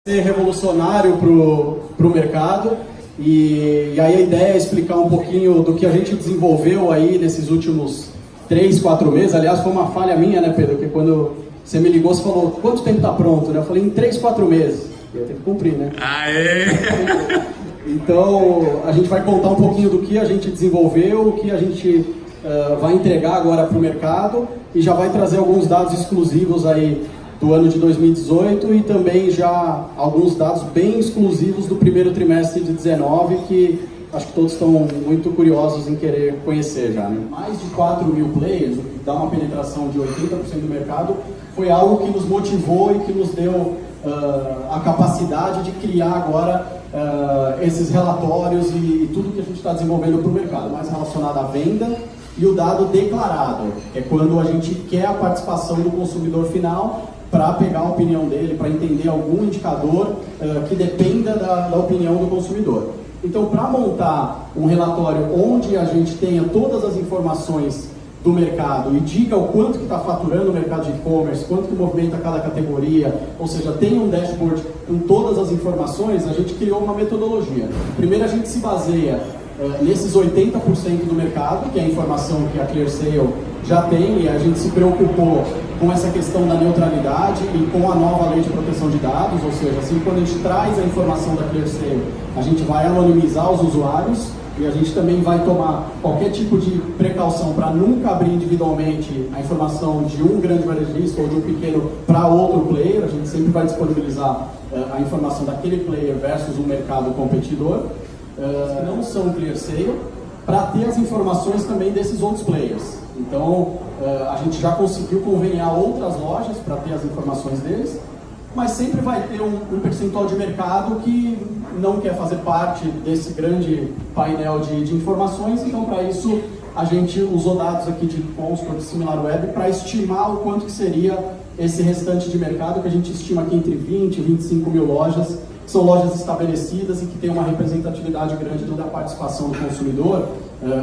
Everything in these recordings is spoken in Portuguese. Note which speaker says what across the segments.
Speaker 1: Ser revolucionário para o mercado e aí a ideia é explicar um pouquinho do que a gente desenvolveu aí nesses últimos 3, 4 meses. Aliás, foi uma falha minha, né, Pedro? Porque quando você me ligou, você falou, quanto tempo está pronto? Eu falei, em 3, 4 meses. Eu tenho que cumprir, né?
Speaker 2: Aê!
Speaker 1: Então, a gente vai contar um pouquinho do que a gente desenvolveu, o que a gente vai entregar agora para o mercado e já vai trazer alguns dados exclusivos aí do ano de 2018 e também já alguns dados bem exclusivos do primeiro trimestre de 2019 que acho que todos estão muito curiosos em querer conhecer já, né? Mais de 4 mil players, o que dá uma penetração de 80% do mercado, foi algo que nos motivou e que nos deu a capacidade de criar agora esses relatórios e tudo que a gente está desenvolvendo para o mercado, mais relacionado à venda e o dado declarado, que é quando a gente quer a participação do consumidor final para pegar a opinião dele, para entender algum indicador que dependa da opinião do consumidor. Então, para montar um relatório onde a gente tenha todas as informações do mercado e diga o quanto que está faturando o mercado de e-commerce, quanto que movimenta cada categoria, ou seja, tenha um dashboard com todas as informações, a gente criou uma metodologia. Primeiro, a gente se baseia nesses 80% do mercado, que é a informação que a ClearSale já tem, e a gente se preocupou com essa questão da neutralidade e com a nova lei de proteção de dados, ou seja, assim, quando a gente traz a informação da ClearSale, a gente vai anonimizar os usuários e a gente também vai tomar qualquer tipo de precaução para nunca abrir individualmente a informação de um grande varejista ou de um pequeno para outro player. A gente sempre vai disponibilizar a informação daquele player versus um mercado competidor, que não são ClearSale, para ter as informações também desses outros players. Então, a gente já conseguiu conveniar outras lojas para ter as informações deles, mas sempre vai ter um percentual de mercado que não quer fazer parte desse grande painel de informações. Então, para isso, a gente usou dados aqui de Comscore, de SimilarWeb, para estimar o quanto que seria esse restante de mercado, que a gente estima aqui entre 20 e 25 mil lojas, que são lojas estabelecidas e que tem uma representatividade grande da participação do consumidor.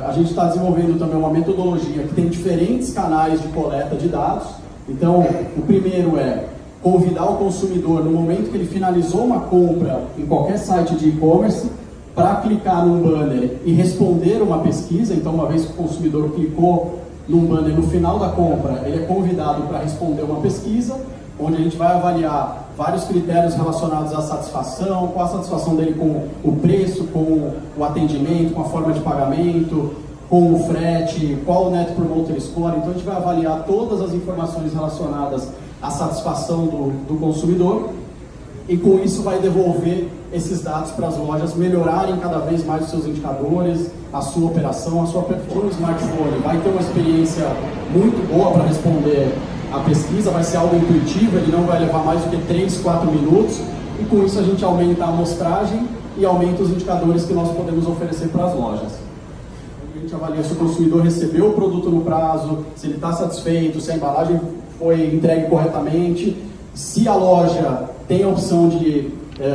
Speaker 1: A gente está desenvolvendo também uma metodologia que tem diferentes canais de coleta de dados. Então, o primeiro é convidar o consumidor, no momento que ele finalizou uma compra em qualquer site de e-commerce, para clicar num banner e responder uma pesquisa. Então, uma vez que o consumidor clicou num banner no final da compra, ele é convidado para responder uma pesquisa, onde a gente vai avaliar vários critérios relacionados à satisfação, qual a satisfação dele com o preço, com o atendimento, com a forma de pagamento, com o frete, qual o Net Promoter Score. Então a gente vai avaliar todas as informações relacionadas à satisfação do consumidor e com isso vai devolver esses dados para as lojas melhorarem cada vez mais os seus indicadores, a sua operação, a sua performance. O smartphone vai ter uma experiência muito boa para responder a pesquisa, vai ser algo intuitivo, ele não vai levar mais do que 3, 4 minutos e com isso a gente aumenta a amostragem e aumenta os indicadores que nós podemos oferecer para as lojas. A gente avalia se o consumidor recebeu o produto no prazo, se ele está satisfeito, se a embalagem foi entregue corretamente, se a loja tem a opção de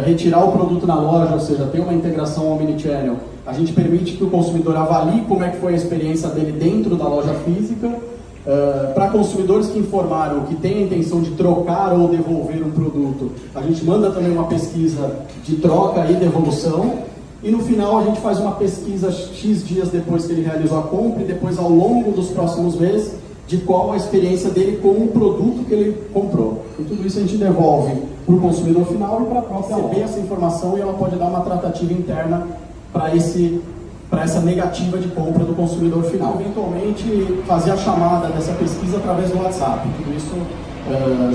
Speaker 1: retirar o produto na loja, ou seja, tem uma integração omnichannel, a gente permite que o consumidor avalie como é que foi a experiência dele dentro da loja física. Para consumidores que informaram que têm a intenção de trocar ou devolver um produto, a gente manda também uma pesquisa de troca e devolução e no final a gente faz uma pesquisa X dias depois que ele realizou a compra e depois ao longo dos próximos meses de qual a experiência dele com o produto que ele comprou. E tudo isso a gente devolve para o consumidor final e para a própria receber essa informação e ela pode dar uma tratativa interna para essa negativa de compra do consumidor final. Eventualmente, fazer a chamada dessa pesquisa através do WhatsApp. Tudo isso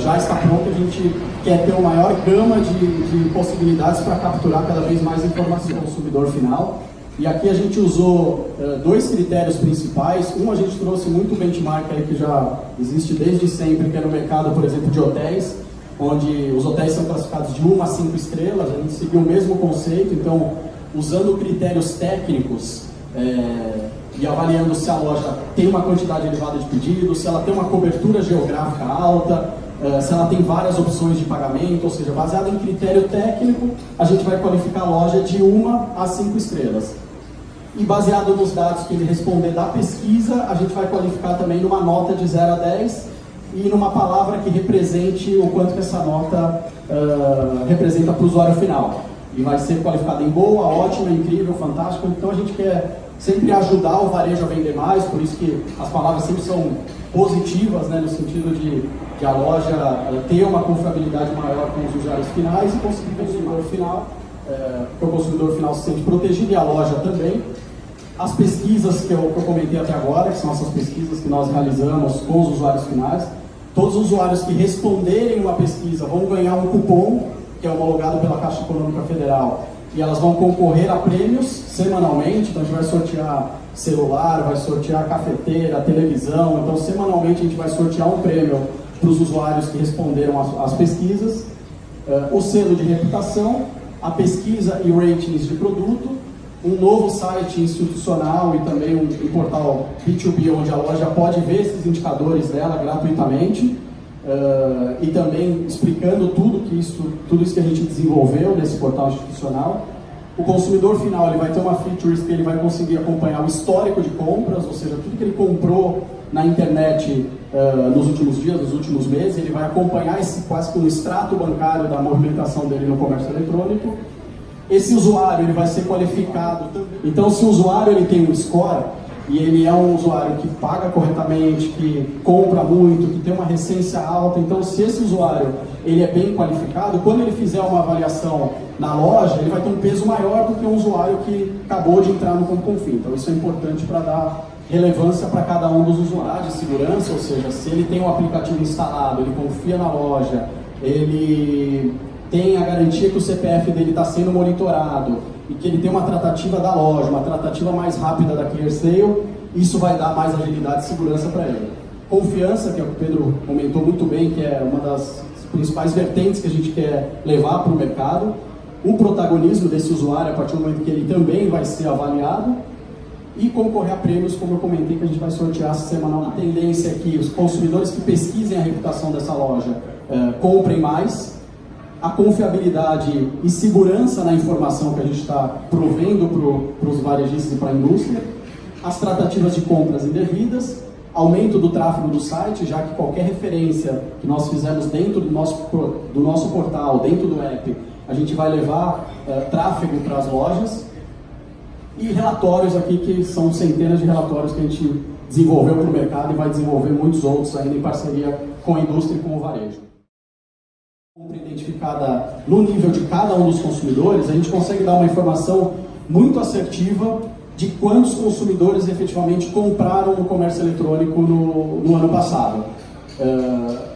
Speaker 1: já está pronto, a gente quer ter uma maior gama de possibilidades para capturar cada vez mais informação do consumidor final. E aqui a gente usou 2 critérios principais. Um, a gente trouxe muito benchmark aí que já existe desde sempre, que é no mercado, por exemplo, de hotéis, onde os hotéis são classificados de 1 a 5 estrelas, a gente seguiu o mesmo conceito, então usando critérios técnicos e avaliando se a loja tem uma quantidade elevada de pedidos, se ela tem uma cobertura geográfica alta, se ela tem várias opções de pagamento, ou seja, baseado em critério técnico, a gente vai qualificar a loja de 1 a 5 estrelas. E baseado nos dados que ele responder da pesquisa, a gente vai qualificar também numa nota de 0 a 10, e numa palavra que represente o quanto que essa nota representa para o usuário final. E vai ser qualificada em boa, ótima, incrível, fantástico. Então a gente quer sempre ajudar o varejo a vender mais, por isso que as palavras sempre são positivas, né, no sentido de a loja ter uma confiabilidade maior com os usuários finais e conseguir o consumidor final, porque o consumidor final se sente protegido e a loja também. As pesquisas que eu comentei até agora, que são essas pesquisas que nós realizamos com os usuários finais, todos os usuários que responderem uma pesquisa vão ganhar um cupom, que é homologado pela Caixa Econômica Federal, e elas vão concorrer a prêmios semanalmente. Então a gente vai sortear celular, vai sortear cafeteira, televisão. Então semanalmente a gente vai sortear um prêmio para os usuários que responderam às pesquisas, o selo de reputação, a pesquisa e ratings de produto, um novo site institucional e também um portal B2B onde a loja pode ver esses indicadores dela gratuitamente, e também explicando tudo isso que a gente desenvolveu nesse portal institucional. O consumidor final ele vai ter uma feature que ele vai conseguir acompanhar o histórico de compras, ou seja, tudo que ele comprou na internet nos últimos dias, nos últimos meses, ele vai acompanhar quase que um extrato bancário da movimentação dele no comércio eletrônico. Esse usuário ele vai ser qualificado também. Então, se o usuário ele tem um score e ele é um usuário que paga corretamente, que compra muito, que tem uma recência alta, então se esse usuário ele é bem qualificado, quando ele fizer uma avaliação na loja, ele vai ter um peso maior do que um usuário que acabou de entrar no Compre com Fim. Então isso é importante para dar relevância para cada um dos usuários de segurança, ou seja, se ele tem um aplicativo instalado, ele confia na loja, ele tem a garantia que o CPF dele está sendo monitorado e que ele tem uma tratativa da loja, uma tratativa mais rápida da Clear Sale, isso vai dar mais agilidade e segurança para ele. Confiança, que é o que o Pedro comentou muito bem, que é uma das principais vertentes que a gente quer levar para o mercado. O protagonismo desse usuário, a partir do momento que ele também vai ser avaliado, e concorrer a prêmios, como eu comentei, que a gente vai sortear semanalmente. A tendência é que os consumidores que pesquisem a reputação dessa loja comprem mais. A confiabilidade e segurança na informação que a gente está provendo para os varejistas e para a indústria, as tratativas de compras indevidas, aumento do tráfego do site, já que qualquer referência que nós fizermos dentro do nosso portal, dentro do app, a gente vai levar tráfego para as lojas, e relatórios aqui que são centenas de relatórios que a gente desenvolveu para o mercado e vai desenvolver muitos outros ainda em parceria com a indústria e com o varejo. Compra identificada no nível de cada um dos consumidores, a gente consegue dar uma informação muito assertiva de quantos consumidores efetivamente compraram no comércio eletrônico no ano passado.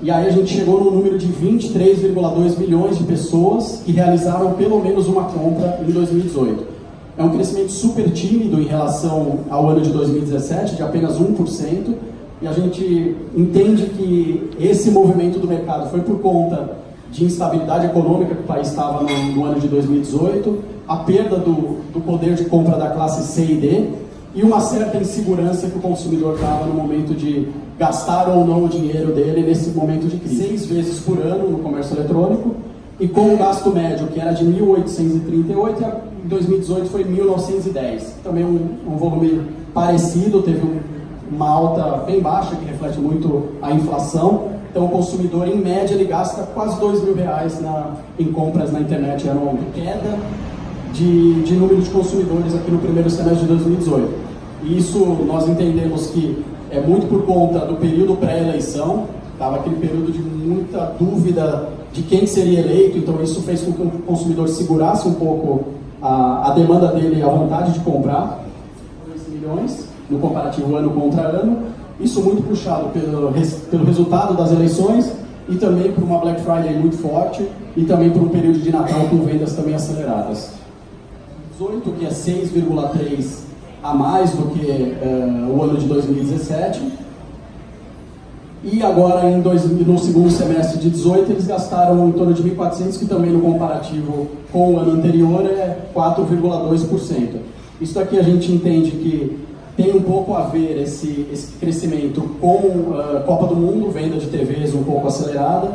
Speaker 1: E aí a gente chegou no número de 23,2 milhões de pessoas que realizaram pelo menos uma compra em 2018. É um crescimento super tímido em relação ao ano de 2017, de apenas 1%, e a gente entende que esse movimento do mercado foi por conta de instabilidade econômica que o país estava no ano de 2018, a perda do poder de compra da classe C e D e uma certa insegurança que o consumidor estava no momento de gastar ou não o dinheiro dele nesse momento de crise. 6 vezes por ano no comércio eletrônico e com um gasto médio que era de 1.838, em 2018 foi 1.910. Também um volume parecido, teve uma alta bem baixa que reflete muito a inflação. Então o consumidor, em média, ele gasta quase R$2.000 em compras na internet. Era uma queda de número de consumidores aqui no primeiro semestre de 2018. E isso nós entendemos que é muito por conta do período pré-eleição. Estava aquele período de muita dúvida de quem seria eleito, então isso fez com que o consumidor segurasse um pouco a demanda dele, a vontade de comprar. 2 milhões no comparativo ano contra ano. Isso muito puxado pelo resultado das eleições e também por uma Black Friday muito forte e também por um período de Natal com vendas também aceleradas. 18, que é 6,3 a mais do que o ano de 2017. E agora, no segundo semestre de 18, eles gastaram em torno de 1.400, que também no comparativo com o ano anterior é 4,2%. Isso aqui a gente entende que tem um pouco a ver esse crescimento com a Copa do Mundo, venda de TVs um pouco acelerada,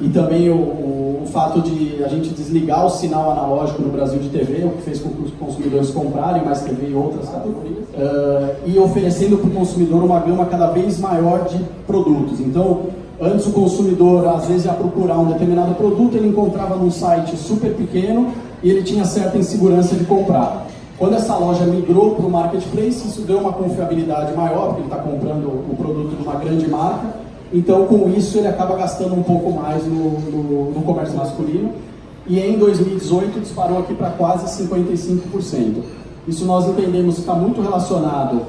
Speaker 1: e também o fato de a gente desligar o sinal analógico no Brasil de TV, o que fez com que os consumidores comprarem mais TV e outras categorias, e oferecendo para o consumidor uma gama cada vez maior de produtos. Então, Antes o consumidor, às vezes, ia procurar um determinado produto, ele encontrava num site super pequeno e ele tinha certa insegurança de comprar. Quando essa loja migrou para o marketplace, isso deu uma confiabilidade maior, porque ele está comprando o produto de uma grande marca. Então, com isso, ele acaba gastando um pouco mais no comércio masculino. E em 2018 disparou aqui para quase 55%. Isso nós entendemos que está muito relacionado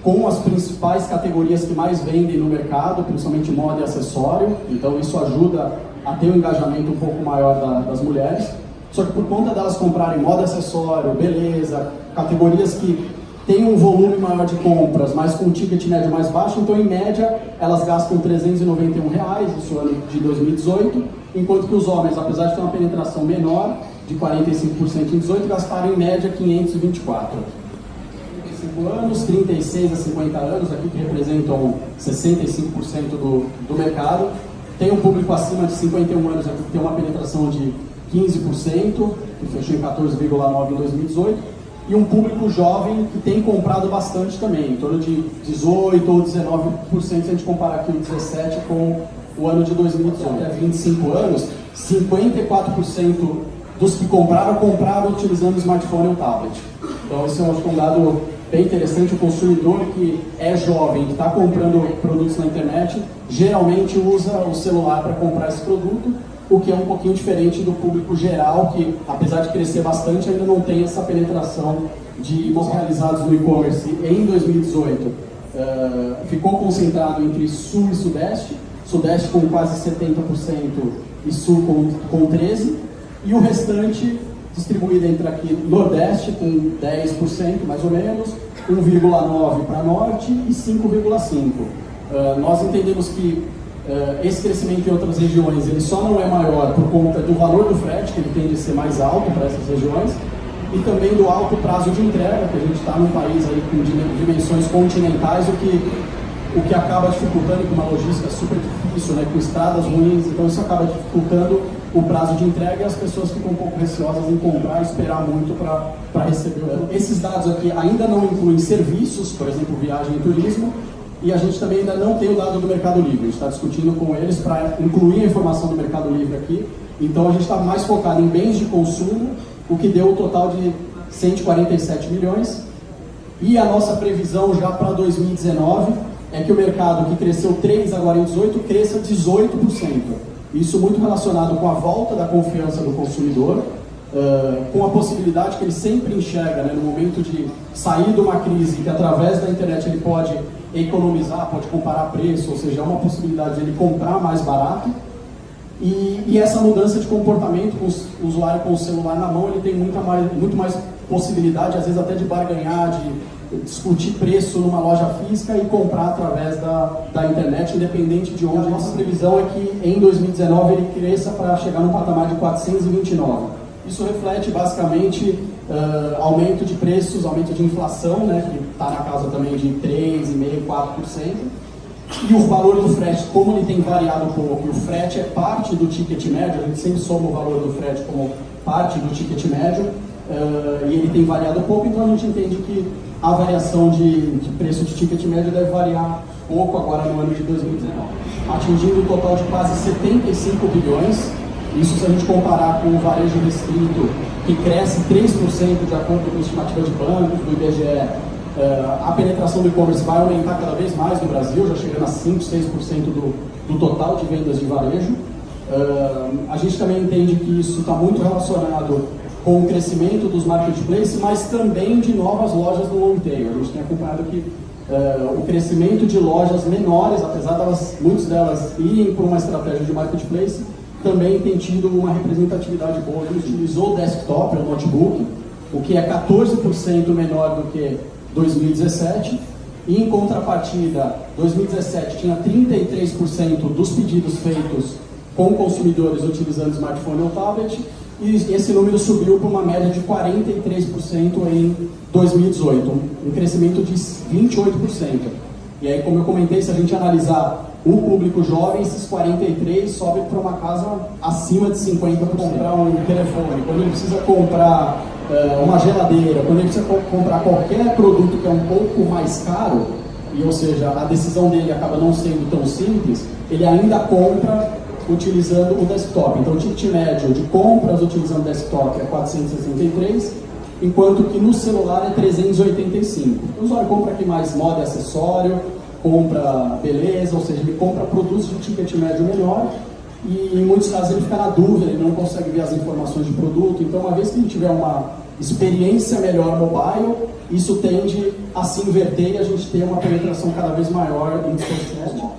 Speaker 1: com as principais categorias que mais vendem no mercado, principalmente moda e acessório. Então isso ajuda a ter um engajamento um pouco maior das mulheres. Só que por conta delas comprarem moda e acessório, beleza, categorias que têm um volume maior de compras, mas com um ticket médio mais baixo, então em média elas gastam R$391, isso no ano de 2018, enquanto que os homens, apesar de ter uma penetração menor, de 45% em 18, gastaram em média 524. 35 anos, 36 a 50 anos, aqui que representam 65% do mercado. Tem um público acima de 51 anos, aqui que tem uma penetração de 15%, que fechou em 14,9% em 2018. E um público jovem que tem comprado bastante também, em torno de 18% ou 19%, se a gente comparar aqui o 17% com o ano de 2018. Até 25 anos, 54% dos que compraram utilizando o smartphone ou tablet. Então esse é um dado bem interessante. O consumidor que é jovem, que está comprando produtos na internet, geralmente usa o celular para comprar esse produto, o que é um pouquinho diferente do público geral, que apesar de crescer bastante, ainda não tem essa penetração de imóveis realizados no e-commerce. Em 2018, ficou concentrado entre Sul e Sudeste, Sudeste com quase 70% e Sul com 13%, e o restante distribuído entre aqui Nordeste com 10% mais ou menos, 1,9% para Norte e 5,5%. Nós entendemos que esse crescimento em outras regiões ele só não é maior por conta do valor do frete, que ele tende a ser mais alto para essas regiões, e também do alto prazo de entrega, que a gente está num país aí com dimensões continentais, o que acaba dificultando, com uma logística super difícil, né, com estradas ruins, então isso acaba dificultando o prazo de entrega e as pessoas ficam um pouco receosas em comprar e esperar muito para receber. Esses dados aqui ainda não incluem serviços, por exemplo, viagem e turismo, e a gente também ainda não tem o dado do Mercado Livre. A gente está discutindo com eles para incluir a informação do Mercado Livre aqui. Então a gente está mais focado em bens de consumo, o que deu um total de 147 milhões. E a nossa previsão já para 2019 é que o mercado que cresceu 3% agora em 18, cresça 18%. Isso muito relacionado com a volta da confiança do consumidor, com a possibilidade que ele sempre enxerga, né, no momento de sair de uma crise, que através da internet ele pode economizar, pode comparar preço, ou seja, é uma possibilidade de ele comprar mais barato. E essa mudança de comportamento, com o usuário com o celular na mão, ele tem muito mais possibilidade, às vezes até de barganhar, de discutir preço numa loja física e comprar através da internet, independente de onde. A nossa previsão é que em 2019 ele cresça para chegar num patamar de 429. Isso reflete basicamente aumento de preços, aumento de inflação, né, que está na casa também de 3,5%, 4%. E o valor do frete, como ele tem variado um pouco, e o frete é parte do ticket médio, a gente sempre soma o valor do frete como parte do ticket médio, e ele tem variado um pouco, então a gente entende que a variação de preço de ticket médio deve variar pouco agora no ano de 2019, atingindo um total de quase 75 bilhões. Isso se a gente comparar com o varejo restrito, que cresce 3% de acordo com a estimativa de bancos, do IBGE, a penetração do e-commerce vai aumentar cada vez mais no Brasil, já chegando a 5%, 6% do total de vendas de varejo. A gente também entende que isso está muito relacionado com o crescimento dos marketplaces, mas também de novas lojas no long tail. A gente tem acompanhado que o crescimento de lojas menores, apesar de muitas delas irem por uma estratégia de marketplace, também tem tido uma representatividade boa. A gente utilizou o desktop, o notebook, o que é 14% menor do que 2017, e em contrapartida, 2017 tinha 33% dos pedidos feitos com consumidores utilizando smartphone ou tablet, e esse número subiu para uma média de 43% em 2018, um crescimento de 28%. E aí, como eu comentei, se a gente analisar o público jovem, esses 43% sobe para uma casa acima de 50% para comprar um telefone. Quando ele precisa comprar uma geladeira, quando ele precisa comprar qualquer produto que é um pouco mais caro, e ou seja, a decisão dele acaba não sendo tão simples, ele ainda compra utilizando o desktop. Então o ticket médio de compras utilizando o desktop é 463, enquanto que no celular é 385. O usuário compra aqui mais moda e acessório, compra beleza, ou seja, ele compra produtos de ticket médio melhor, e em muitos casos ele fica na dúvida, ele não consegue ver as informações de produto. Então, uma vez que ele tiver uma experiência melhor mobile, isso tende a se inverter e a gente ter uma penetração cada vez maior em dispositivos.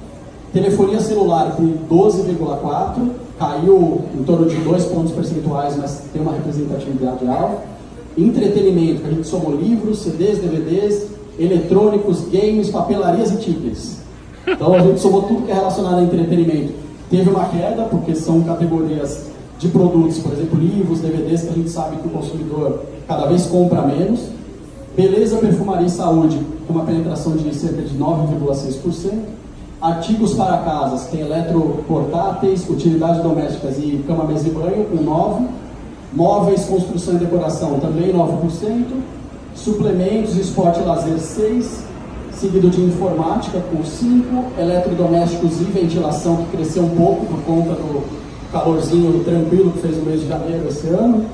Speaker 1: Telefonia celular com 12,4, caiu em torno de 2 pontos percentuais, mas tem uma representatividade alta. Entretenimento, que a gente somou livros, CDs, DVDs, eletrônicos, games, papelarias e tickets. Então a gente somou tudo que é relacionado a entretenimento. Teve uma queda, porque são categorias de produtos, por exemplo, livros, DVDs, que a gente sabe que o consumidor cada vez compra menos. Beleza, perfumaria e saúde, com uma penetração de cerca de 9,6%. Artigos para casas, tem eletroportáteis, utilidades domésticas e cama, mesa e banho, com 9%. Móveis, construção e decoração, também 9%. Suplementos, esporte e lazer, 6%. Seguido de informática, com 5%. Eletrodomésticos e ventilação, que cresceu um pouco por conta do calorzinho tranquilo que fez o mês de janeiro esse ano.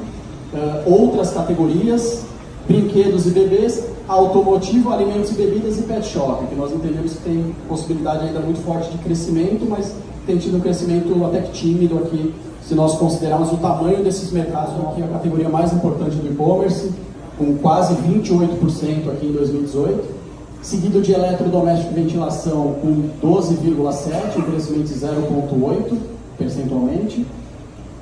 Speaker 1: Outras categorias, brinquedos e bebês, automotivo, alimentos e bebidas e pet shop, que nós entendemos que tem possibilidade ainda muito forte de crescimento, mas tem tido um crescimento até que tímido aqui, se nós considerarmos o tamanho desses mercados, aqui a categoria mais importante do e-commerce, com quase 28% aqui em 2018, seguido de eletrodoméstico e ventilação com 12,7%, um crescimento de 0,8% percentualmente,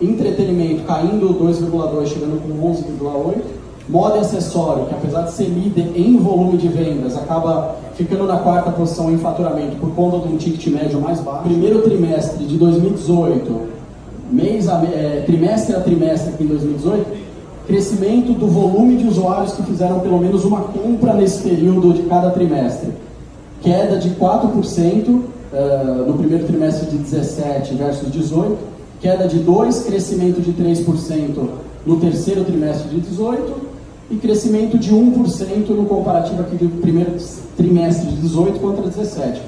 Speaker 1: entretenimento caindo 2,2%, chegando com 11,8%, moda e acessório, que apesar de ser líder em volume de vendas, acaba ficando na 4ª posição em faturamento por conta de um ticket médio mais baixo. Primeiro trimestre de 2018, trimestre a trimestre aqui em 2018, crescimento do volume de usuários que fizeram pelo menos uma compra nesse período de cada trimestre. Queda de 4% no primeiro trimestre de 17 versus 18, queda de 2%, crescimento de 3% no terceiro trimestre de 18 e crescimento de 1% no comparativo aqui do primeiro trimestre de 18 contra 17.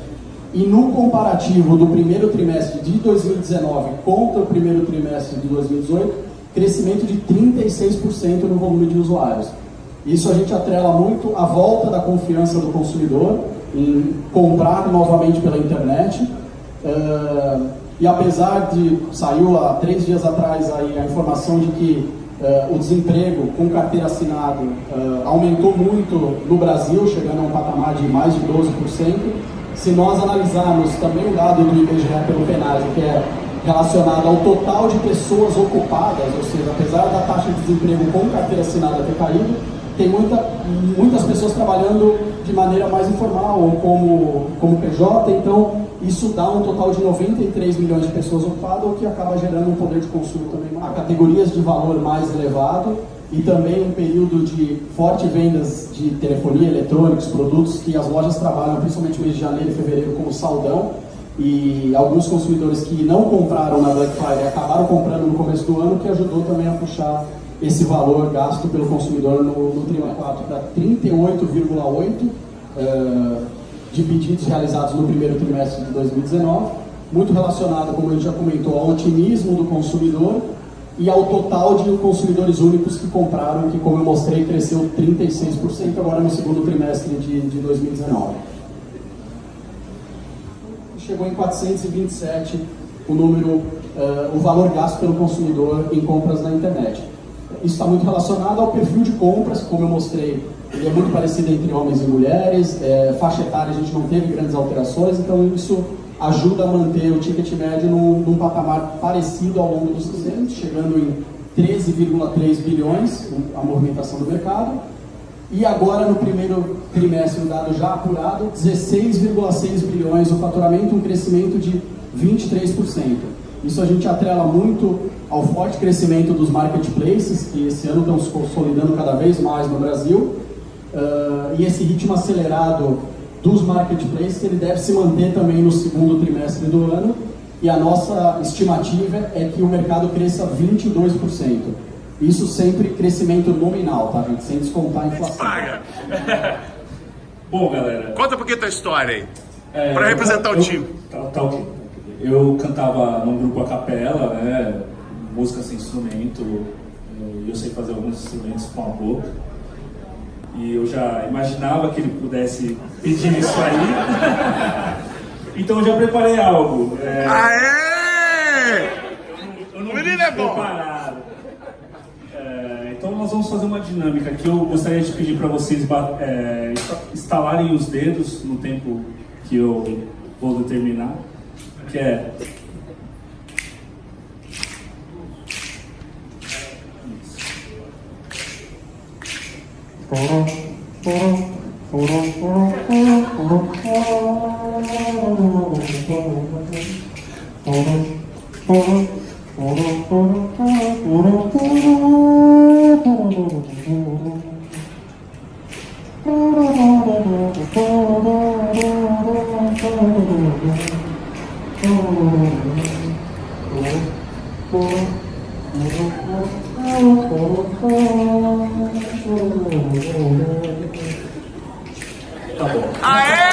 Speaker 1: E no comparativo do primeiro trimestre de 2019 contra o primeiro trimestre de 2018, crescimento de 36% no volume de usuários. Isso a gente atrela muito à volta da confiança do consumidor em comprar novamente pela internet. E apesar de, saiu há 3 dias atrás aí a informação de que o desemprego com carteira assinada aumentou muito no Brasil, chegando a um patamar de mais de 12%. Se nós analisarmos também o dado do IBGE pelo Penage, que é relacionado ao total de pessoas ocupadas, ou seja, apesar da taxa de desemprego com carteira assinada ter caído, tem muitas pessoas trabalhando de maneira mais informal ou como PJ, então isso dá um total de 93 milhões de pessoas ocupadas, o que acaba gerando um poder de consumo também a categorias de valor mais elevado e também um período de forte vendas de telefonia, eletrônicos, produtos que as lojas trabalham, principalmente no mês de janeiro e fevereiro, como saldão, e alguns consumidores que não compraram na Black Friday acabaram comprando no começo do ano, que ajudou também a puxar esse valor gasto pelo consumidor no trimestre 4 para 38,8% de pedidos realizados no primeiro trimestre de 2019, muito relacionado, como a gente já comentou, ao otimismo do consumidor e ao total de consumidores únicos que compraram, que, como eu mostrei, cresceu 36% agora no segundo trimestre de 2019. Chegou em 427 o valor gasto pelo consumidor em compras na internet. Isso está muito relacionado ao perfil de compras, como eu mostrei, ele é muito parecido entre homens e mulheres, faixa etária a gente não teve grandes alterações, então isso ajuda a manter o ticket médio num patamar parecido ao longo dos anos, chegando em 13,3 bilhões a movimentação do mercado. E agora, no primeiro trimestre, o dado já apurado, 16,6 bilhões o faturamento, um crescimento de 23%. Isso a gente atrela muito ao forte crescimento dos marketplaces, que esse ano estão se consolidando cada vez mais no Brasil, e esse ritmo acelerado dos marketplaces, ele deve se manter também no segundo trimestre do ano, e a nossa estimativa é que o mercado cresça 22%. Isso sempre crescimento nominal, tá, gente? Sem descontar a inflação.
Speaker 2: Bom, galera...
Speaker 3: Conta um pouquinho a tua história aí, para representar o time.
Speaker 2: Tá ok. Eu cantava num grupo a capela, né? Música sem instrumento. Eu sei fazer alguns instrumentos com a boca. E eu já imaginava que ele pudesse pedir isso aí. Então eu já preparei algo.
Speaker 3: Aê!
Speaker 2: Eu não
Speaker 3: Menino é bom!
Speaker 2: preparado. Então nós vamos fazer uma dinâmica que eu gostaria de pedir para vocês estalarem os dedos no tempo que eu vou determinar, que é... Tá bom.
Speaker 3: Aê!